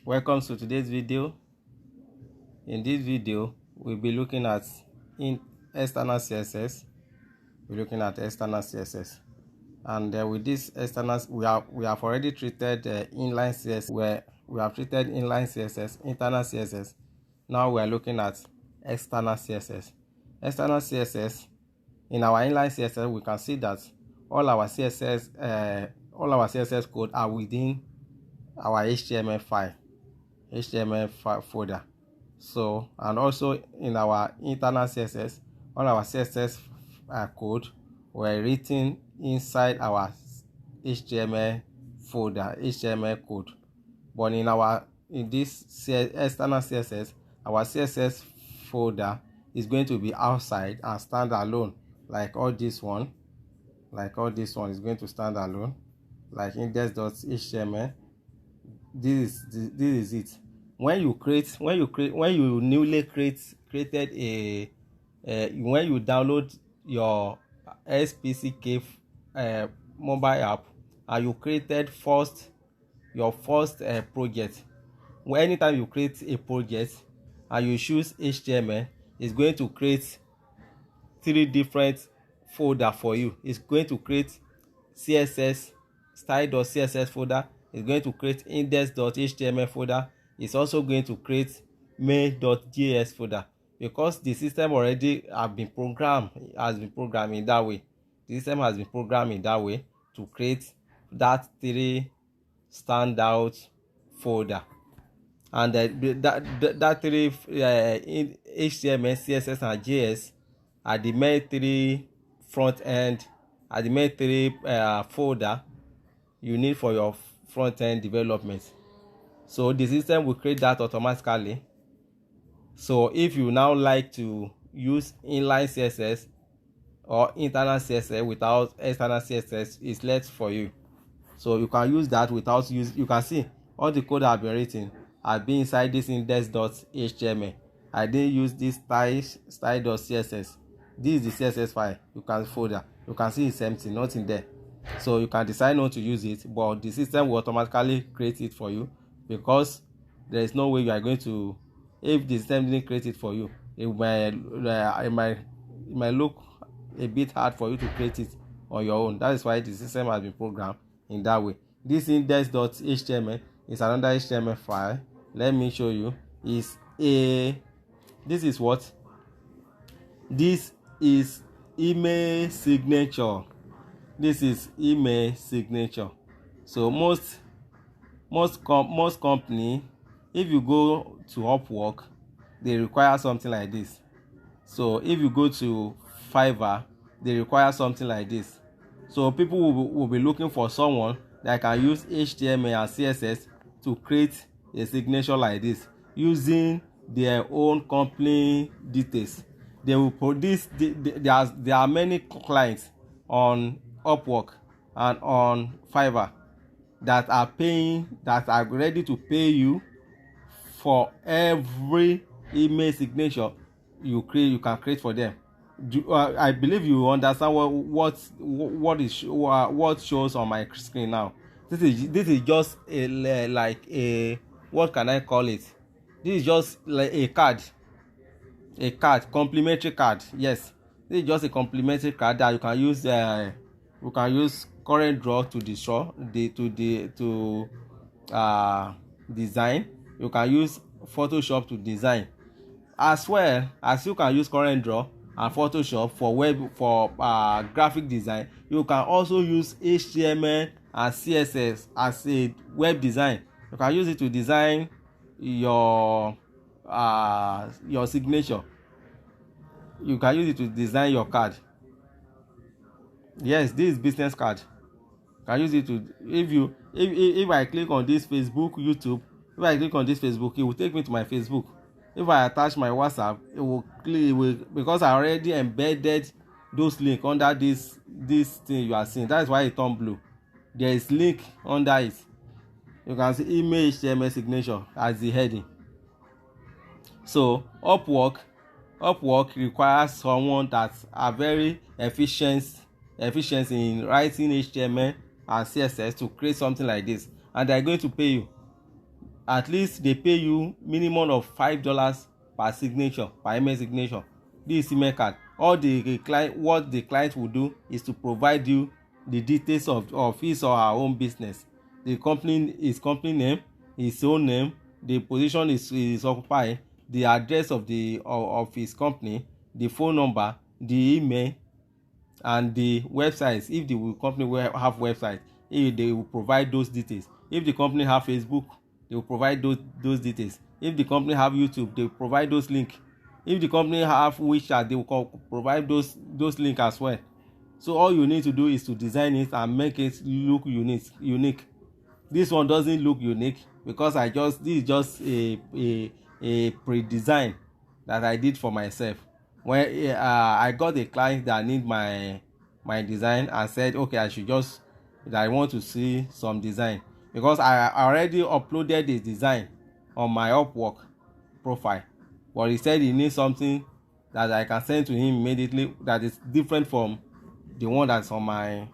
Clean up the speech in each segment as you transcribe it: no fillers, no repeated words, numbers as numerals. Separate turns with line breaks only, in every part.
Welcome to today's video. In this video, we'll be looking at external CSS. We're looking at external CSS, and with this external, we have already treated inline CSS, where we have treated inline CSS, internal CSS. Now we are looking at external CSS. External CSS. In our inline CSS, we can see that all our CSS code are within our HTML folder. So, and also in our internal CSS, all our CSS code were written inside our HTML folder, HTML code. But in this external CSS, our CSS folder is going to be outside and stand alone, like all this one. Is going to stand alone, like index.html. This is it. When you newly created when you download your SPCK mobile app, and you created your first project. Anytime you create a project and you choose HTML, it's going to create 3 different folder for you. It's going to create CSS style.css folder. It's going to create index.html folder. It's also going to create main.js folder, because the system already has been programmed in that way. The system has been programmed in that way to create that 3 standout folder. And that 3 HTML, CSS, and JS are the main 3 front end, are the main 3 folder you need for your front end development. So the system will create that automatically. So if you now like to use inline CSS or internal CSS without external CSS, it's left for you. So you can use that without you can see all the code I've been written have been inside this index.html. I didn't use this style.css. This is the CSS file. You can folder. You can see it's empty, nothing there. So you can decide not to use it, but the system will automatically create it for you, because there is no way you are going to. If the system didn't create it for you, it might look a bit hard for you to create it on your own. That is why the system has been programmed in that way. This index.html is another HTML file. Let me show you. This is email signature. This is email signature. So most company, if you go to Upwork, they require something like this. So if you go to Fiverr, they require something like this. So people will be looking for someone that can use HTML and CSS to create a signature like this using their own company details. They will put this. There are many clients on Upwork and on Fiverr that are ready to pay you for every email signature you can create for them. I believe you understand what shows on my screen now. This is just what can I call it? This is just like a complimentary card. Yes, this is just a complimentary card that you can use. You can use CorelDRAW to design. You can use Photoshop to design, as well as you can use CorelDRAW and Photoshop for graphic design. You can also use HTML and CSS as a web design. You can use it to design your signature. You can use it to design your card. Yes, this is business card. You can use it to, if I click on this Facebook, YouTube. If I click on this Facebook, it will take me to my Facebook. If I attach my WhatsApp, it will because I already embedded those links under this thing you are seeing. That is why it turned blue. There is link under it. You can see email HTML signature as the heading. So Upwork requires someone that are very efficient in writing HTML and CSS to create something like this, and they are going to pay you. at least they pay you minimum of $5 per signature, per email signature. This email card, all the client, what the client will do is to provide you the details of his or her own business, the company, his company name, his own name, the position is occupying, the address of his company, the phone number, the email, and the websites. If the company will have website, if they will provide those details. If the company have Facebook, they will provide those details. If the company have YouTube, they will provide those links. If the company have WeChat, they will provide those links as well. So all you need to do is to design it and make it look unique. This one doesn't look unique because this is just a pre-design that I did for myself. When I got a client that need my design and said, okay, that I want to see some design, because I already uploaded the design on my Upwork profile, but he said he needs something that I can send to him immediately that is different from the one that's on my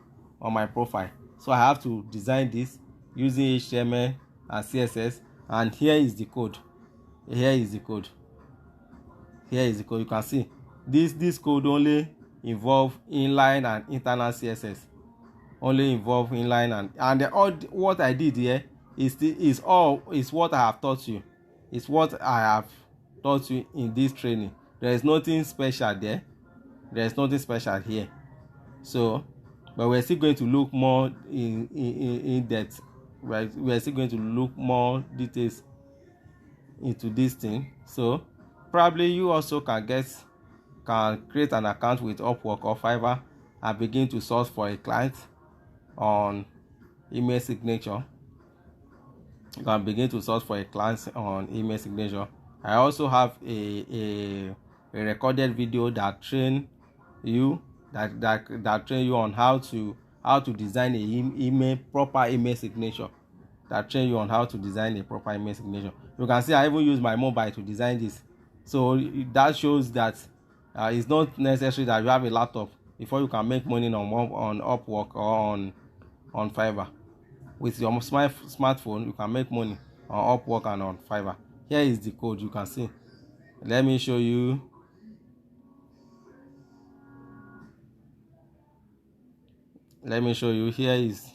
profile. So I have to design this using HTML and CSS, and here is the code. You can see this code only involve inline and internal CSS. All what I did here is what I have taught you. It's what I have taught you in this training. There is nothing special there. There is nothing special here. So, but we're still going to look more in depth. We're still going to look more details into this thing. So probably you also can create an account with Upwork or Fiverr and begin to source for a client on email signature. You can begin to source for a client on email signature. I also have a recorded video that train you on how to design a proper email signature. You can see I even use my mobile to design this. So that shows that it's not necessary that you have a laptop before you can make money on Upwork or on Fiverr. With your smartphone, you can make money on Upwork and on Fiverr. Here is the code. You can see. Let me show you. Here is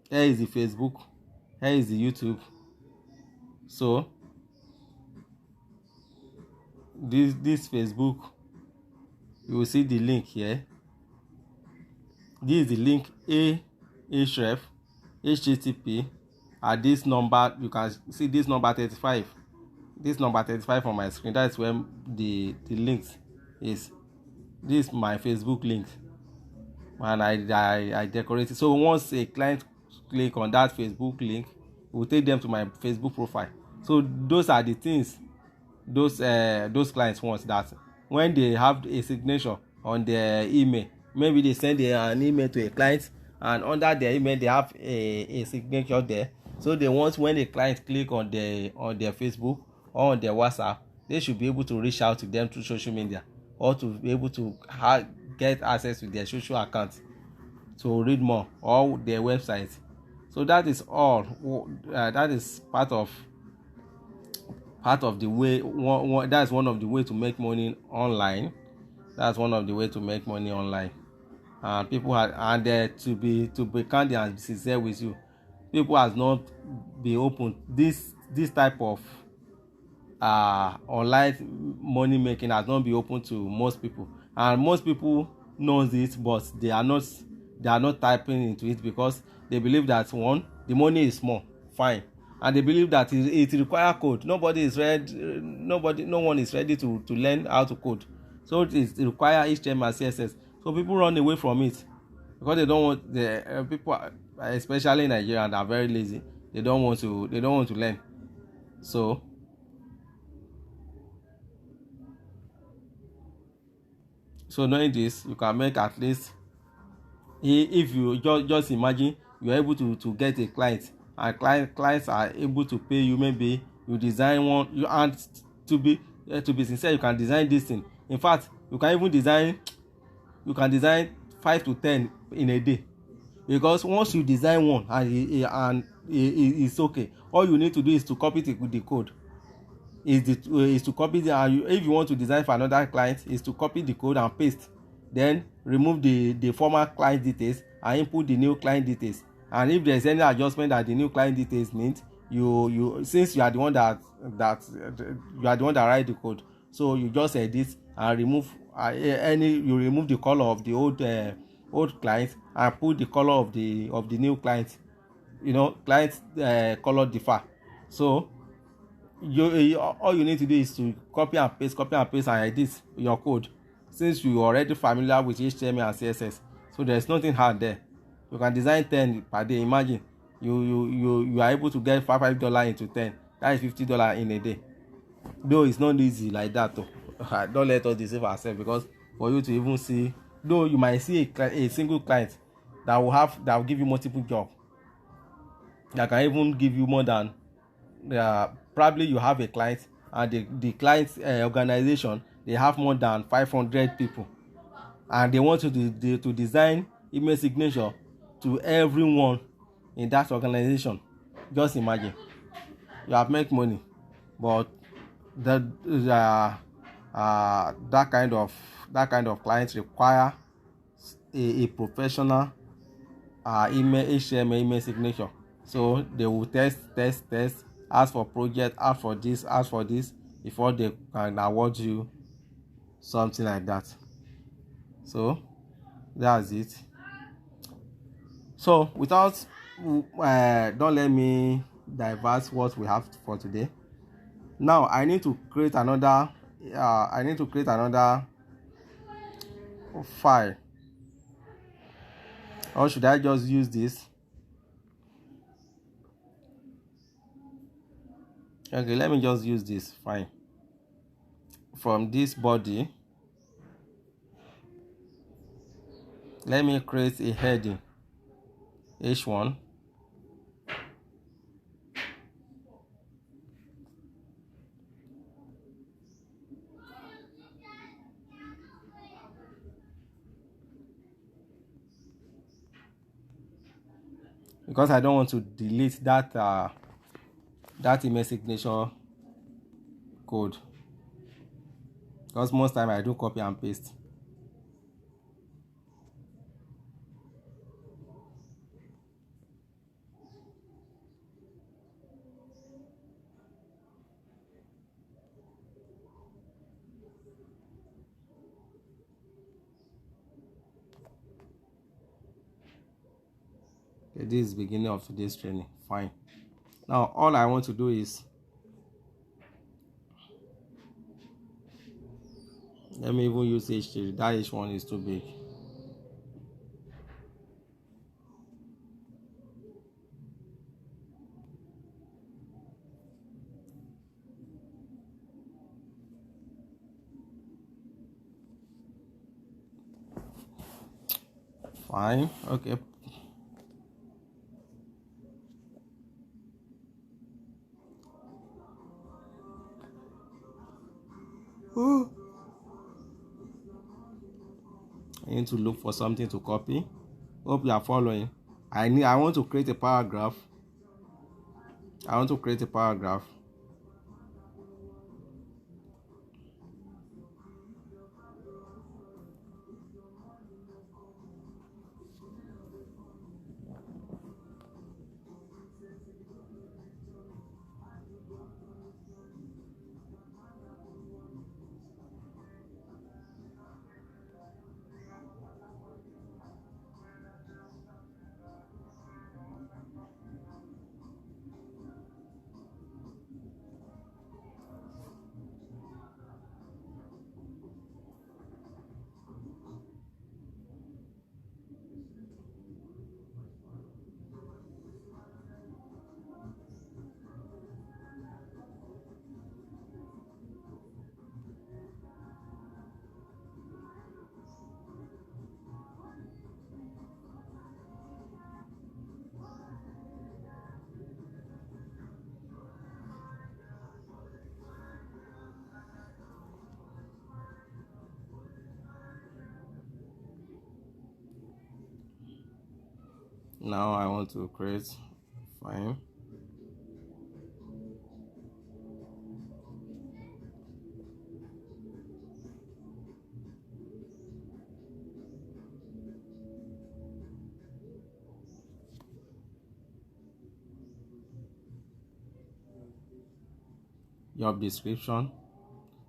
the Facebook. Here is the YouTube. So this Facebook, you will see the link here. This is the link href http at this number. You can see this number 35. This number 35 on my screen. That's where the links is. This is my Facebook link, and I decorate it. So once a client click on that Facebook link, it will take them to my Facebook profile. So those are the things those clients want, that when they have a signature on their email, maybe they send an email to a client, and under their email they have a signature there. So they want, when a client click on their Facebook or on their WhatsApp, they should be able to reach out to them through social media, or to be able to get access to their social accounts to read more, or their website. So that is all. That is part of the way. That's one of the way to make money online. And people to be candid and sincere with you, people has not been open. This type of online money making has not been open to most people, and most people knows it, but they are not typing into it, because they believe that, one, the money is small, fine, and they believe that it requires code. No one is ready to learn how to code. So it requires HTML and CSS. So people run away from it because they don't want. The people, especially in Nigeria, are very lazy. They don't want to learn. So knowing this, you can make at least, if you just imagine you're able to get a client, and clients are able to pay you. Maybe you design one, and to be sincere, you can design this thing. In fact, you can even design 5 to 10 in a day, because once you design one and it's okay. All you need to do is to copy the code. Is to copy if you want to design for another client, is to copy the code and paste, then remove the former client details and input the new client details. And if there's any adjustment that the new client details need, you since you are the one that you are the one that write the code, so you just edit and remove you remove the color of the old client and put the color of the new client. Client color differ, so all you need to do is to copy and paste and edit your code, since you are already familiar with HTML and CSS. So there's nothing hard there. You can design 10 per day. Imagine you are able to get $5 into 10. That is $50 in a day. Though it's not easy like that though. Don't let us deceive ourselves, because for you to even see, though you might see a single client that will give you multiple jobs, that can even give you more than probably you have a client, and the client organization, they have more than 500 people, and they want you to design email signature to everyone in that organization. Just imagine, you have make money, but that kind of clients require a professional email HTML email signature. So they will test, ask for project, ask for this before they can award you something like that. So that's it. So without don't let me divert what we have for today. Now I need to create another file, or should I just use this? Okay, let me just use this. Fine. From this body, let me create a heading H1. Because I don't want to delete that email signature code, because most time I do copy and paste. Okay, this is beginning of today's training. Fine. Now all I want to do is, let me even use H3. That H1 is too big. Fine. Okay. I need to look for something to copy. Hope you are following. I want to create a paragraph. Now I want to create Fine. Job description.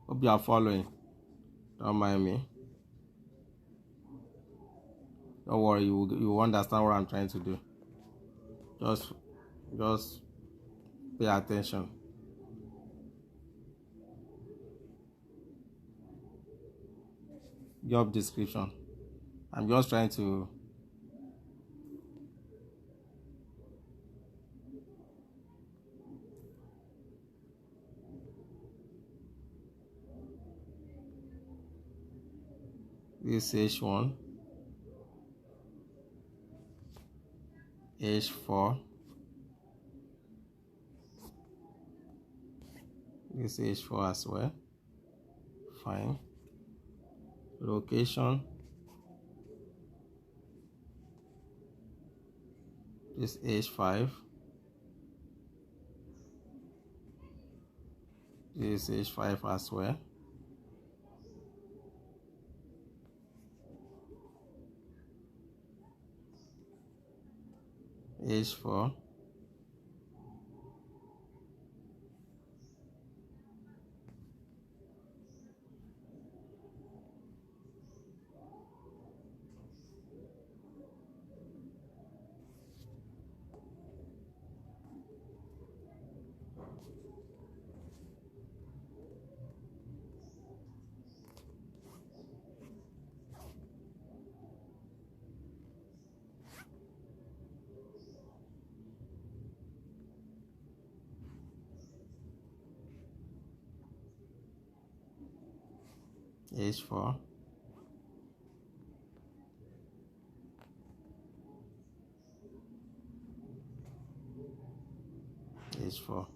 Hope you are following. Don't mind me. Don't worry, you will understand what I'm trying to do. Just pay attention. Job description. I'm just trying to this H1, H4, this H4 as well. Fine. Location, this H5, this H5 as well. H4, H4, H4.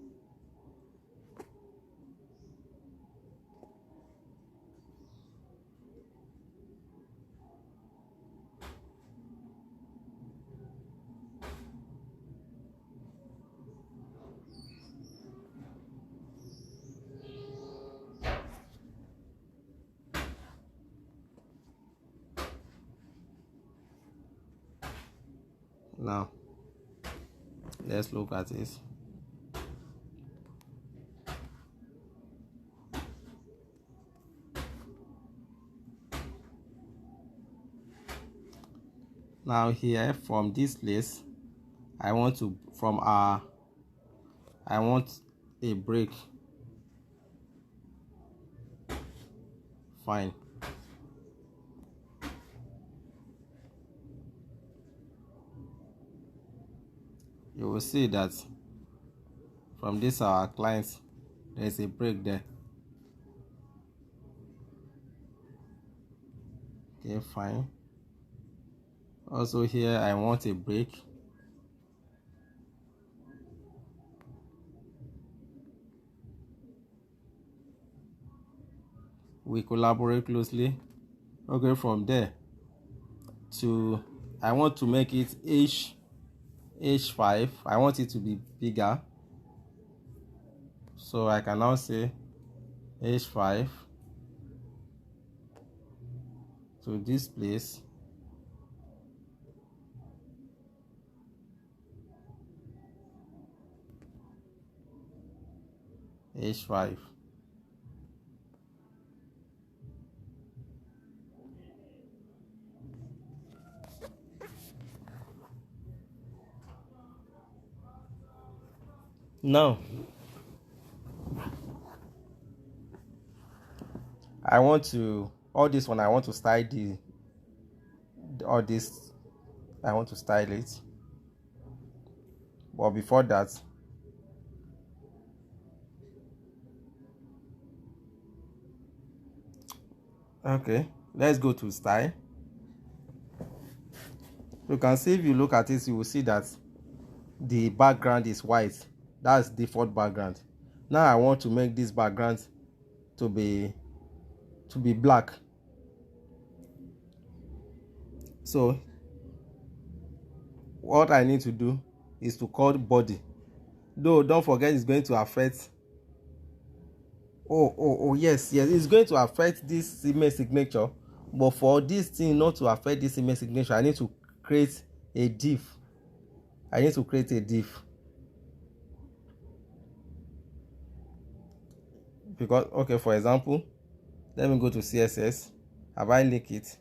Now, let's look at it. Now here from this place, I want a break. Fine. You will see that from this our clients, there is a break there. Okay, fine. Also here I want a break. We collaborate closely. Okay, from there to I want to make it H5. I want it to be bigger, so I can now say H5 to this place, H5. Now I want to all this one I want to style all this I want to style it, but before that okay, let's go to style. You can see, if you look at it, you will see that the background is white. That's default background. Now I want to make this background to be black. So what I need to do is to call body. Though don't forget it's going to affect. Yes, it's going to affect this email signature. But for this thing not to affect this email signature, I need to create a div. Because, okay, for example, let me go to CSS. Have I linked it?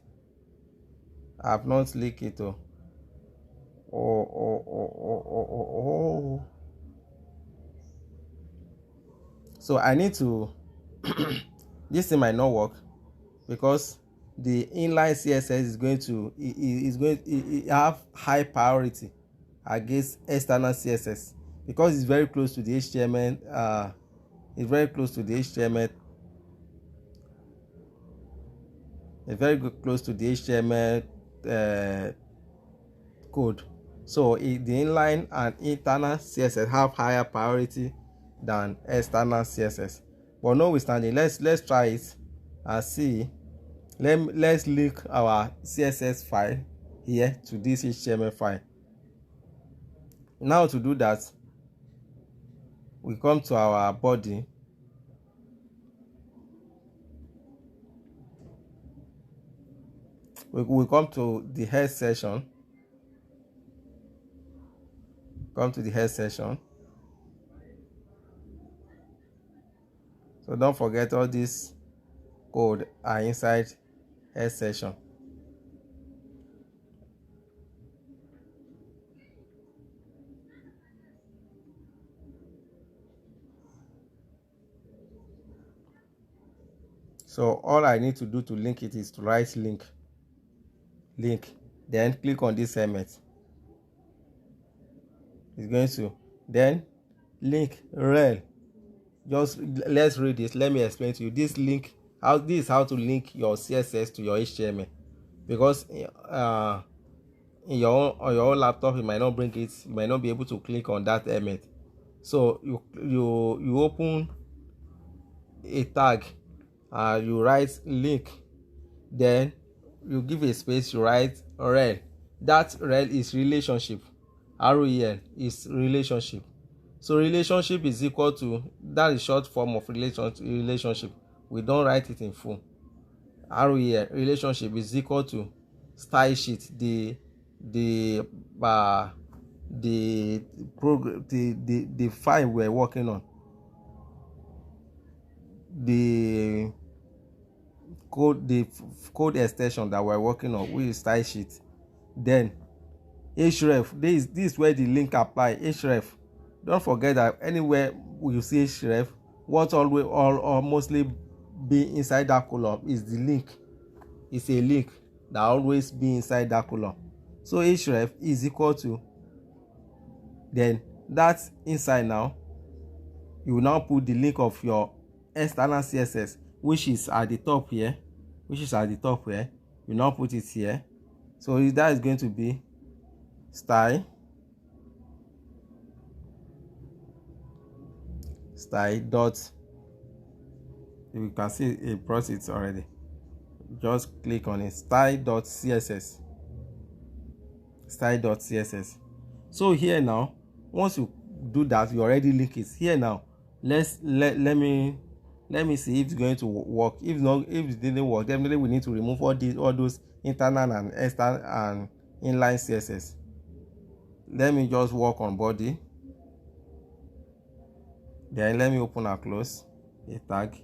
I have not linked it. So I need to this thing might not work because the inline CSS is going to have high priority against external CSS because it's very close to the HTML. It's very close to the HTML. It's very close to the HTML code. So the inline and internal CSS have higher priority than external CSS. But notwithstanding, let's try it and see. Let's link our CSS file here to this HTML file. Now to do that, we come to our body. We come to the head section. So don't forget all this code are inside head section. So all I need to do to link it is to write link, then click on this element. It's going to then link rel. Just let's read this. Let me explain to you this link. This is how to link your CSS to your HTML, because in on your own laptop you might not bring it. You might not be able to click on that element. So you open a tag, you write link, then you give a space, you write rel. That rel is relationship. REL is relationship. So relationship is equal to, that is short form of relationship. We don't write it in full. REL, relationship, is equal to style sheet, the file we're working on, the code extension that we're working on, which is style sheet. Then href, this is where the link apply. Href, don't forget that anywhere you see href, what always or mostly be inside that column is the link. It's a link that always be inside that column. So href is equal to, then that's inside. Now you will now put the link of your external CSS, which is at the top here. You now put it here. So that is going to be style dot, you can see it brought it already. Just click on it, style.css. So here now, once you do that, you already link it here. Now let me see if it's going to work. If it didn't work, definitely we need to remove all those internal and external and inline CSS. Let me just work on body. Then let me open and close a tag,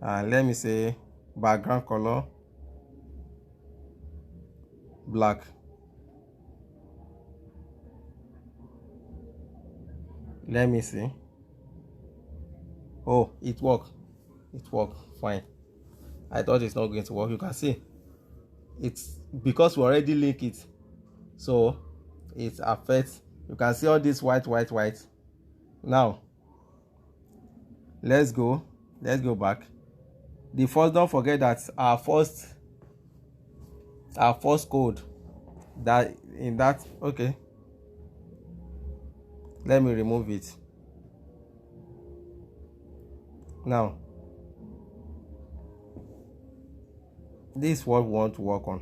and let me say background color black. Let me see. Oh, it worked fine. I thought it's not going to work. You can see it's because we already link it, so it affects. You can see all this white. Now let's go back. The first, don't forget that our first code that in that, okay, let me remove it. Now this is what we want to work on.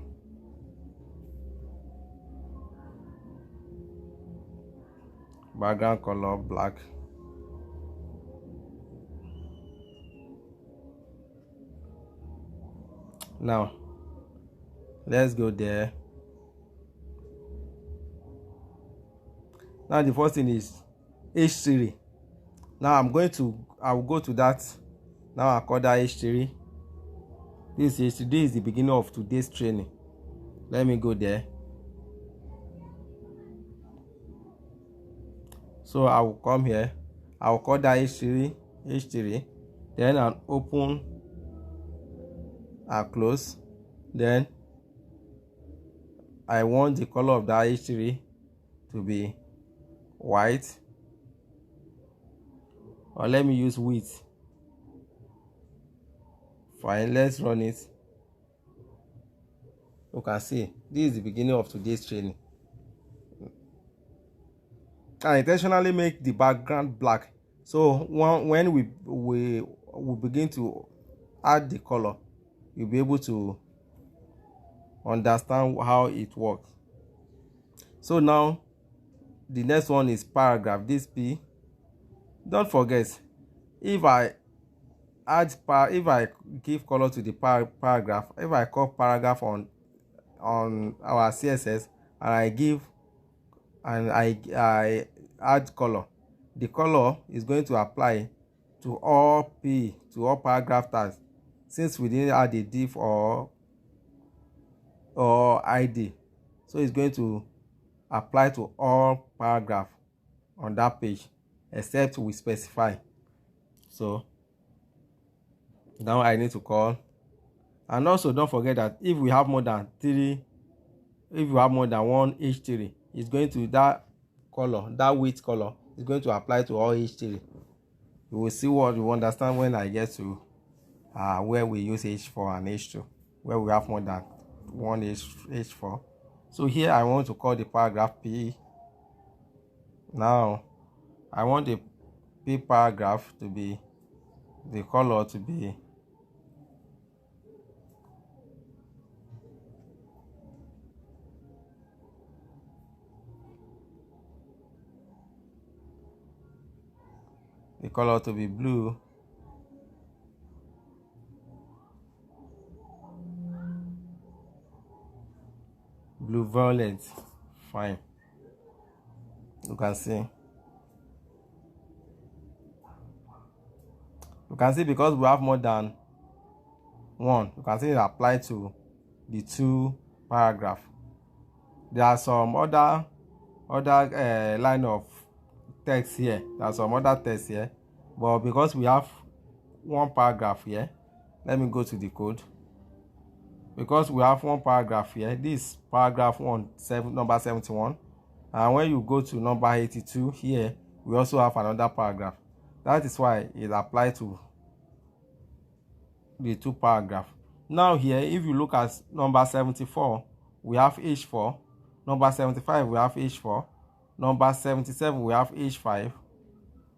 background color black. Now let's go there. Now the first thing is H3. Now I will go to that. Now I call that H3. This is the beginning of today's training. Let me go there. So I will come here. I will call that H3. Then I'll open and close. Then I want the color of that H3 to be white, or let me use width. Fine, let's run it. You can see this is the beginning of today's training. I intentionally make the background black, so when we begin to add the color, you'll be able to understand how it works. So now the next one is paragraph. This P. Don't forget, if I give color to the paragraph, if I call paragraph on our CSS and I add color, the color is going to apply to all paragraph tags, since we didn't add a div or ID. So it's going to apply to all paragraph on that page except we specify. So now I need to call. And also don't forget that if we have more than one H3, it's going to, that color, that width color is going to apply to all H3. You will see what you understand when I get to where we use H4 and H2, where we have more than one H4. So here I want to call the paragraph P. Now I want the P paragraph to be, the color to be blue. Blue violet. Fine. You can see because we have more than one, you can see it apply to the two paragraph. There are some other line of text here. There's some other text here, but because we have one paragraph here, let me go to the code. Because we have one paragraph here, this paragraph number 71, and when you go to number 82 here, we also have another paragraph. That is why it applies to the two paragraphs. Now here, if you look at number 74, we have H4. Number 75, we have H4. Number 77, we have H5.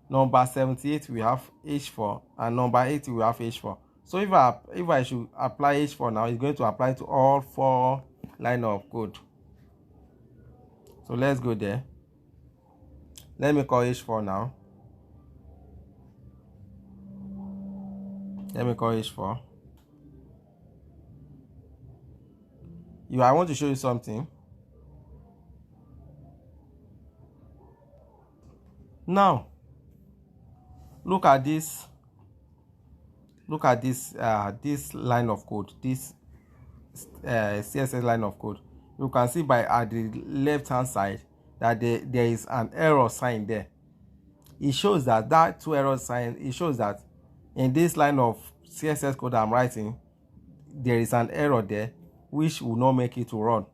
Number 78, we have H4. And number 80, we have H4. So if I should apply H4 now, it's going to apply to all 4 lines of code. So let's go there. Let me call H4 now. Let me call H4. I want to show you something. Now, look at this. Look at this this line of code, this CSS line of code. You can see at the left hand side that there is an error sign there. It shows that two error sign. It shows that in this line of CSS code I'm writing, there is an error there which will not make it to run.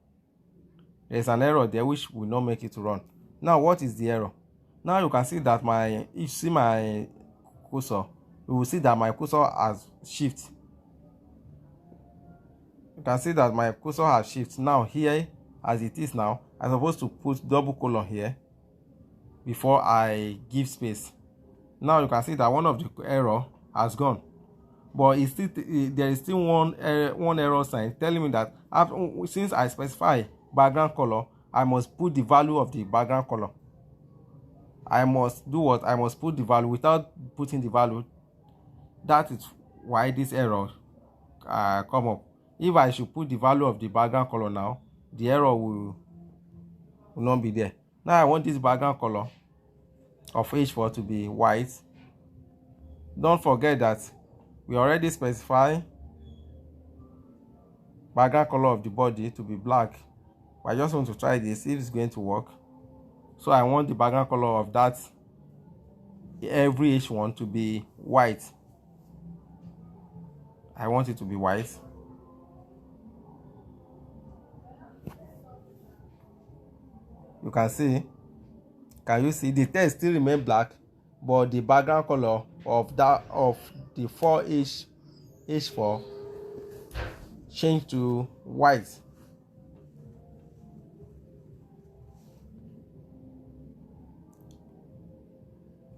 There is an error there which will not make it to run. Now, what is the error? Now you can see that if you see my cursor, you will see that my cursor has shift. You can see that my cursor has shift. Now here, as it is now, I'm supposed to put double colon here before I give space. Now you can see that one of the error has gone, but there is still one error sign telling me that since I specify background color, I must put the value of the background color. I must do what? I must put the value. Without putting the value, that is why this error come up. If I should put the value of the background color now, the error will not be there. Now I want this background color of H4 to be white. Don't forget that we already specify background color of the body to be black. I just want to try this if it's going to work. So I want the background color of that every H1 to be white. I want it to be white. You can see. Can you see the text still remain black, but the background color of the 4H4 changed to white.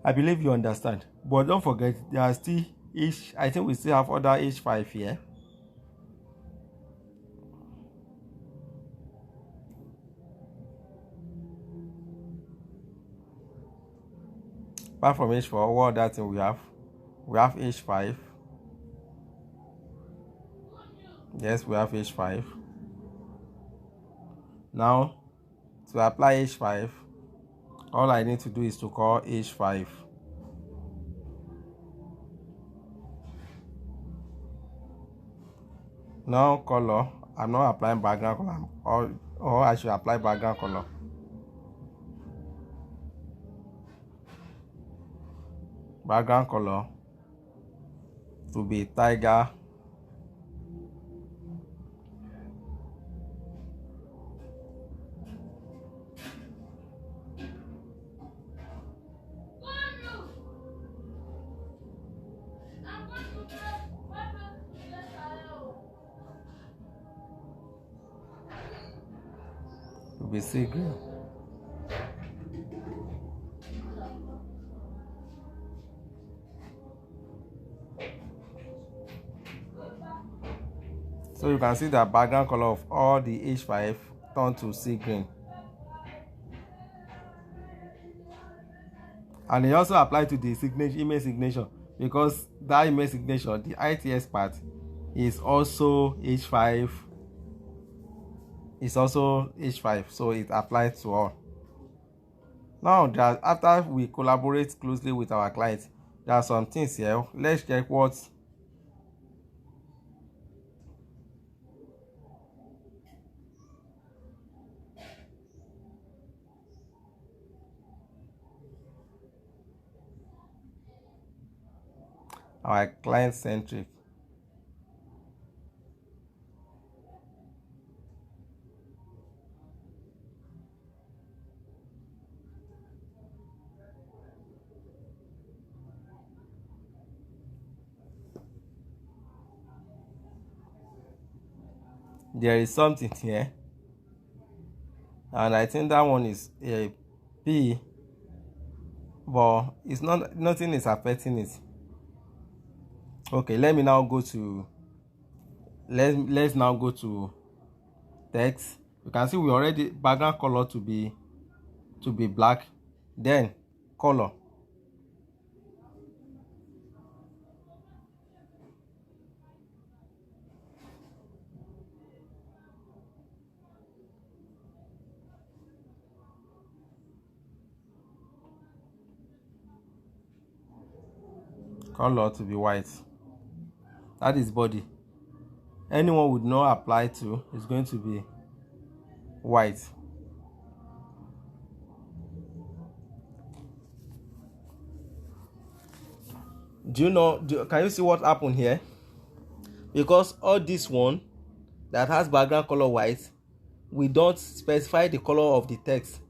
I believe you understand. But don't forget, there are still I think we still have other H5 here. Apart from H4, what other thing we have? We have H5. Yes, we have H5. Now, to apply H5, all I need to do is to call H5. Now color, I'm not applying background color, or I should apply background color. Background color to be tiger. To be sea green. So you can see the background color of all the H5 turned to sea green. And it also applies to the image signature, because that image signature, the ITS part, is also H5. It's also H5, so it applies to all. Now that after we collaborate closely with our clients, there are some things here. Let's check what our client centric. There is something here, and I think that one is a P, but it's not, nothing is affecting it. Okay, let me now go to let's now go to text. You can see we already background color to be black, then color. Color to be white. That is body. Anyone would not apply to is going to be white. Do you know, can you see what happened here? Because all this one that has background color white, we don't specify the color of the text.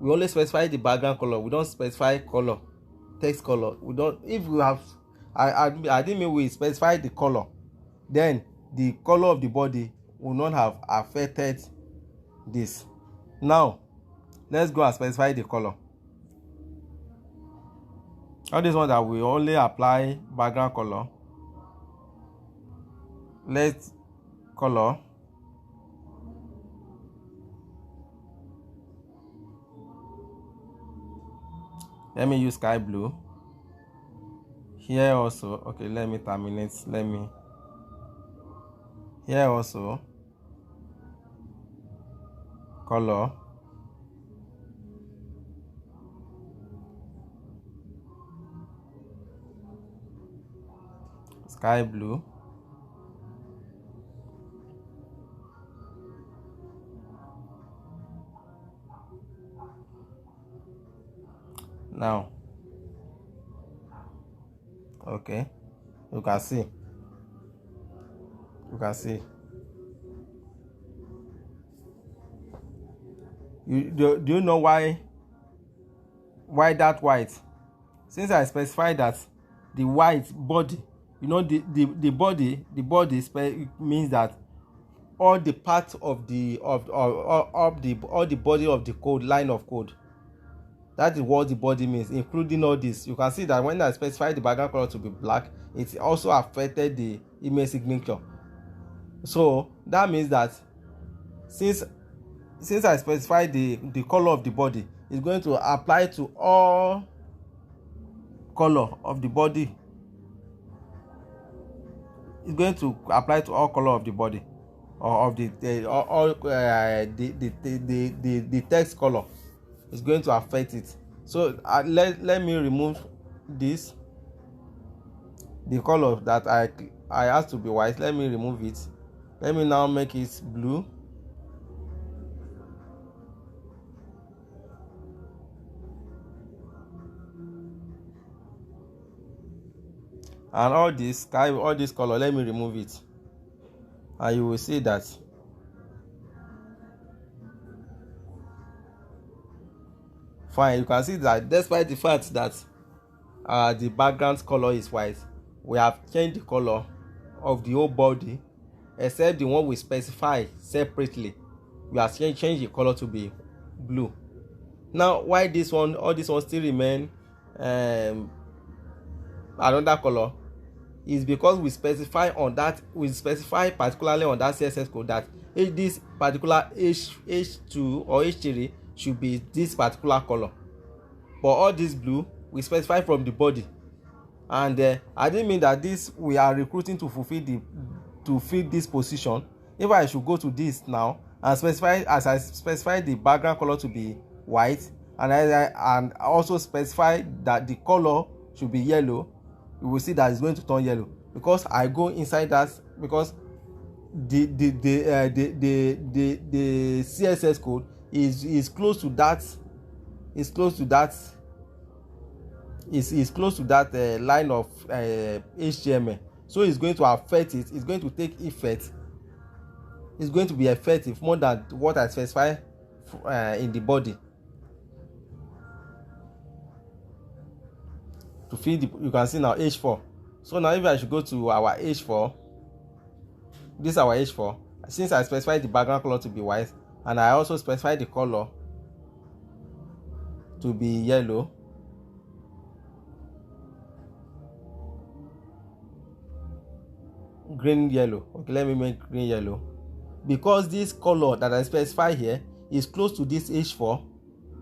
We only specify the background color. We don't specify color, text color. We don't. If we have, I didn't mean we specify the color, then the color of the body will not have affected this. Now let's go and specify the color. All this one that we only apply background color. Let's color. Let me use sky blue. Here also, okay, let me terminate. Here also, color. Sky blue. Now, okay, you can see. Do you know why that white? Since I specified that the white body, you know, the body means that all the parts of the all the body of the code, line of code. That is what the body means, including all this. You can see that when I specify the background color to be black, it also affected the image signature. So that means that since I specify the color of the body, it's going to apply to all color of the body. It's going to apply to all color of the body, or of the text color. It's going to affect it. So let me remove this, the color that I asked to be white. Let me remove it. Let me now make it blue. And all this sky, all this color, let me remove it, and you will see that fine. You can see that despite the fact that the background color is white, we have changed the color of the whole body, except the one we specify separately. We have changed the color to be blue. Now, why this one, all this one still remain another color, is because we specify particularly on that CSS code that this particular H2 or H3 should be this particular color. For all this blue, we specify from the body, and I didn't mean that this we are recruiting to fill this position. If I should go to this now and specify the background color to be white, and also specify that the color should be yellow, you will see that it's going to turn yellow, because I go inside that, because the CSS code is close to that, line of HTML. So it's going to affect it. It's going to take effect. It's going to be effective more than what I specify in the body. To fill the, you can see now H4. So now if I should go to our H4, this is our H4. Since I specified the background color to be white, and I also specified the color to be yellow, green yellow. Okay, let me make green yellow, because this color that I specify here is close to this H4,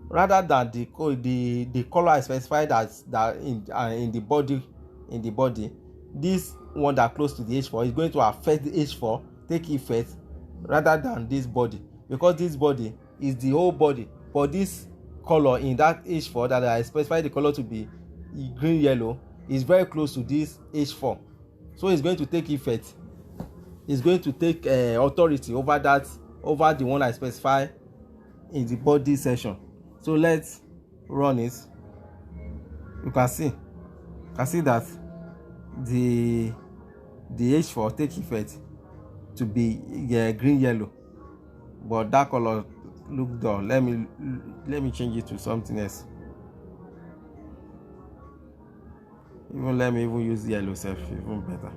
rather than the color I specified that in the body. This one that close to the H4 is going to affect the H4, take effect, rather than this body, because this body is the whole body. But this color in that H4 that I specified the color to be green yellow is very close to this H4, so it's going to take effect. It's going to take authority over the one I specify in the body section. So let's run it. You can see that the H4 take effect to be green yellow, but that color look dull. Let me change it to something else. Let me use yellow self, even better.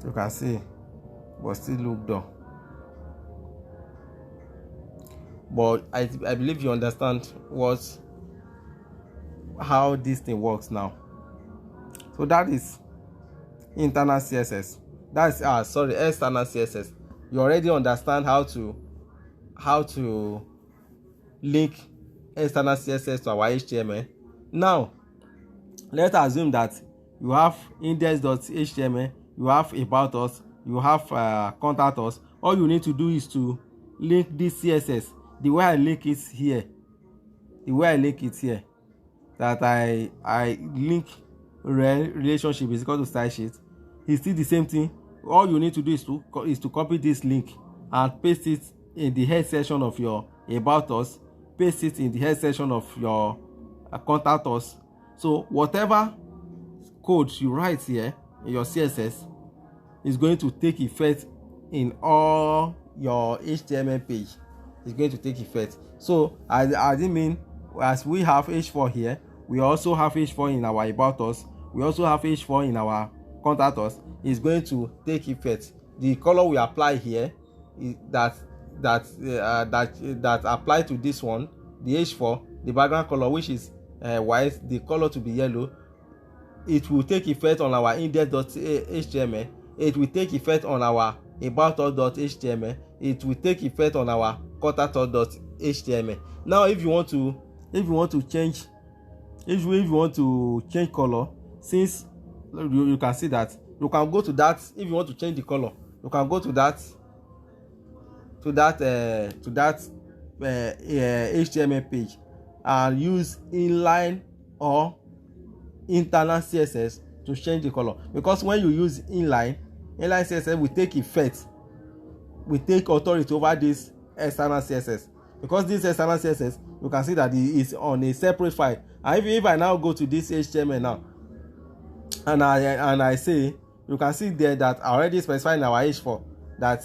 You can see, but still look dull. But I believe you understand how this thing works now. So that is internal CSS. That's external CSS. You already understand how how to link external CSS to our HTML. Now let's assume that you have index.html, you have about us, you have contact us. All you need to do is to link this CSS the way I link it here, that I link relationship is equal to style sheet. It's still the same thing. All you need to do is to copy this link and paste it in the head section of your about us, paste it in the head section of your contact us. So whatever code you write here in your CSS is going to take effect in all your HTML page. It's going to take effect. So I didn't mean, as we have H4 here, we also have H4 in our about us, we also have H4 in our contact us. Is going to take effect. The color we apply here is that apply to this one, the H4, the background color, which is white, the color to be yellow. It will take effect on our index.html. It will take effect on our about.html. It will take effect on our contact.html. Now if you want to change color, since you can see that you can go to that. If you want to change the color, you can go to that HTML page and use inline or internal CSS to change the color. Because when you use inline CSS will take effect, will take authority over this external CSS. Because this external CSS, you can see that it is on a separate file. And if I now go to this HTML now and I say, you can see there that I already specified in our H4 that,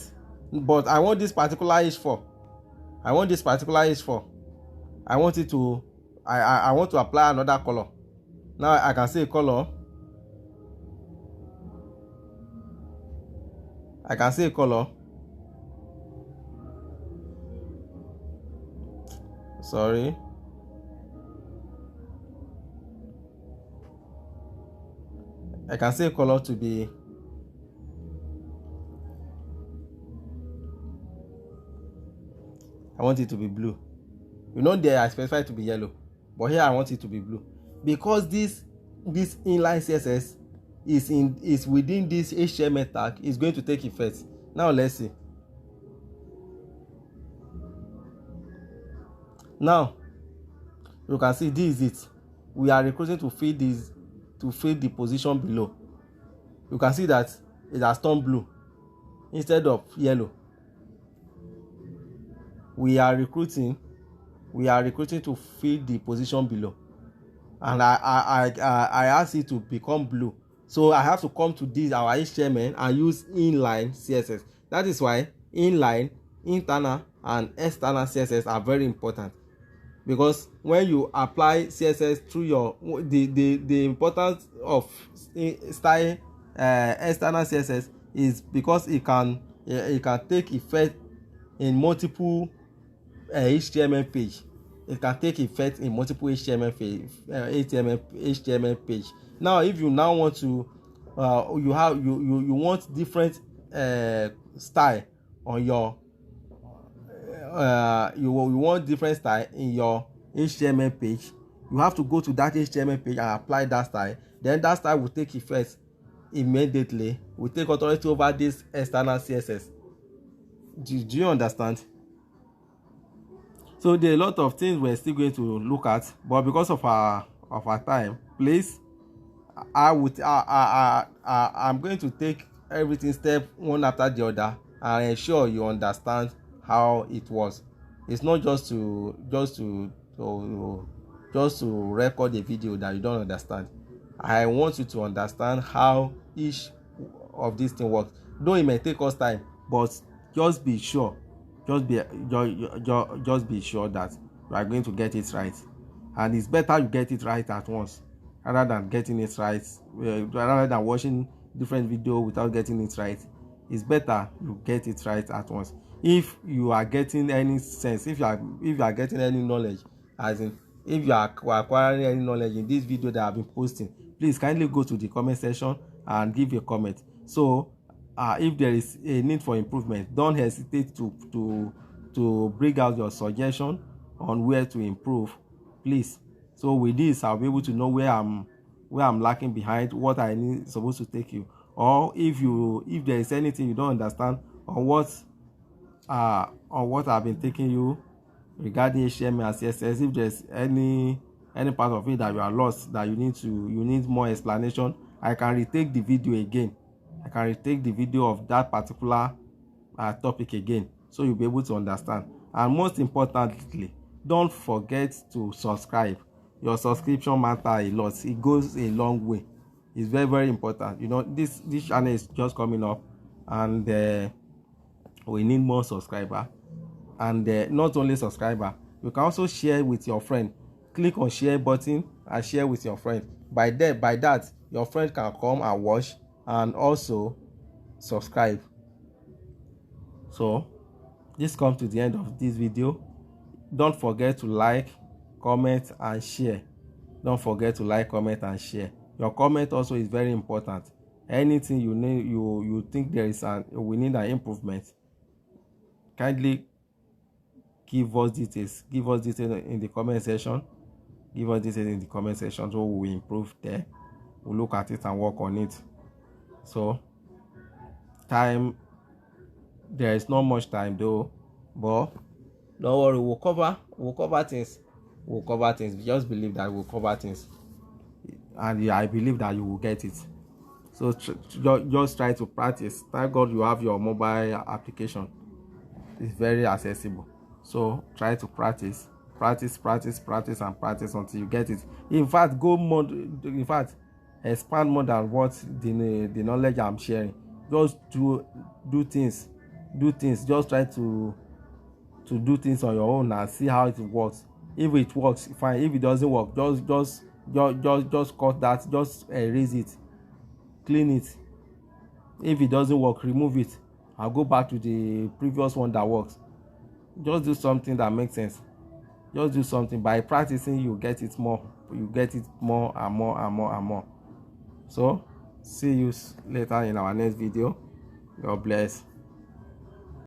but I want this particular H4. I want it to, I want to apply another color. Now I can say color. Sorry. I can say color to be, I want it to be blue. You know there I specified to be yellow, but here I want it to be blue. Because this inline CSS is within this HTML tag, is going to take effect. Now let's see. Now you can see this is it. We are recruiting to fill the position below. You can see that it has turned blue instead of yellow. We are recruiting to fill the position below, and I ask it to become blue. So I have to come to this our HTML and use inline CSS. That is why inline, internal and external CSS are very important. Because when you apply CSS through your the importance of style external CSS is because it can take effect in multiple HTML page. It can take effect in multiple HTML page. Now if you now want to you want different style on your you want different style in your HTML page, you have to go to that HTML page and apply that style. Then that style will take effect immediately, will take authority over this external CSS. Do you understand? So there are a lot of things we're still going to look at, but because of our time, please, I'm going to take everything step one after the other and ensure you understand how it was. It's not just to record a video that you don't understand. I want you to understand how each of these things works. Though it may take us time, but just be sure. Just be sure that you are going to get it right. And it's better you get it right at once rather than getting it right, rather than watching different videos without getting it right. It's better you get it right at once. If you are getting any sense, if you are getting any knowledge, as in if you are acquiring any knowledge in this video that I've been posting, please kindly go to the comment section and give a comment. So if there is a need for improvement, don't hesitate to to bring out your suggestion on where to improve, please. So with this, I'll be able to know where I'm lacking behind, what I need supposed to take you, or if there is anything you don't understand on what I've been taking you regarding HTML and CSS. If there's any part of it that you are lost, that you need more explanation, I can retake the video again. I can retake the video of that particular topic again, so you'll be able to understand. And most importantly, don't forget to subscribe. Your subscription matters a lot. It goes a long way. It's very, very important. You know, this channel is just coming up, and we need more subscriber. And not only subscriber, you can also share with your friend. Click on share button and share with your friend. By that your friend can come and watch and also subscribe. So this comes to the end of this video. Don't forget to like, comment and share. Don't forget to like, comment and share. Your comment also is very important. Anything you need, you think we need an improvement, kindly give us details in the comment section. Give us details in the comment section, so we will improve there. We'll look at it and work on it. So there is not much time though, but don't worry, we'll cover things. Just believe that we'll cover things, and I believe that you will get it. So just try to practice. Thank God you have your mobile application. It's very accessible. So try to practice until you get it. In fact, expand more than what the knowledge I'm sharing. Just do things. Just try to do things on your own and see how it works. If it works, fine. If it doesn't work, just cut that. Just erase it, clean it. If it doesn't work, remove it. I'll go back to the previous one that works. Just do something that makes sense. Just do something. By practicing, you get it more. You get it more and more. So see you later in our next video. God bless.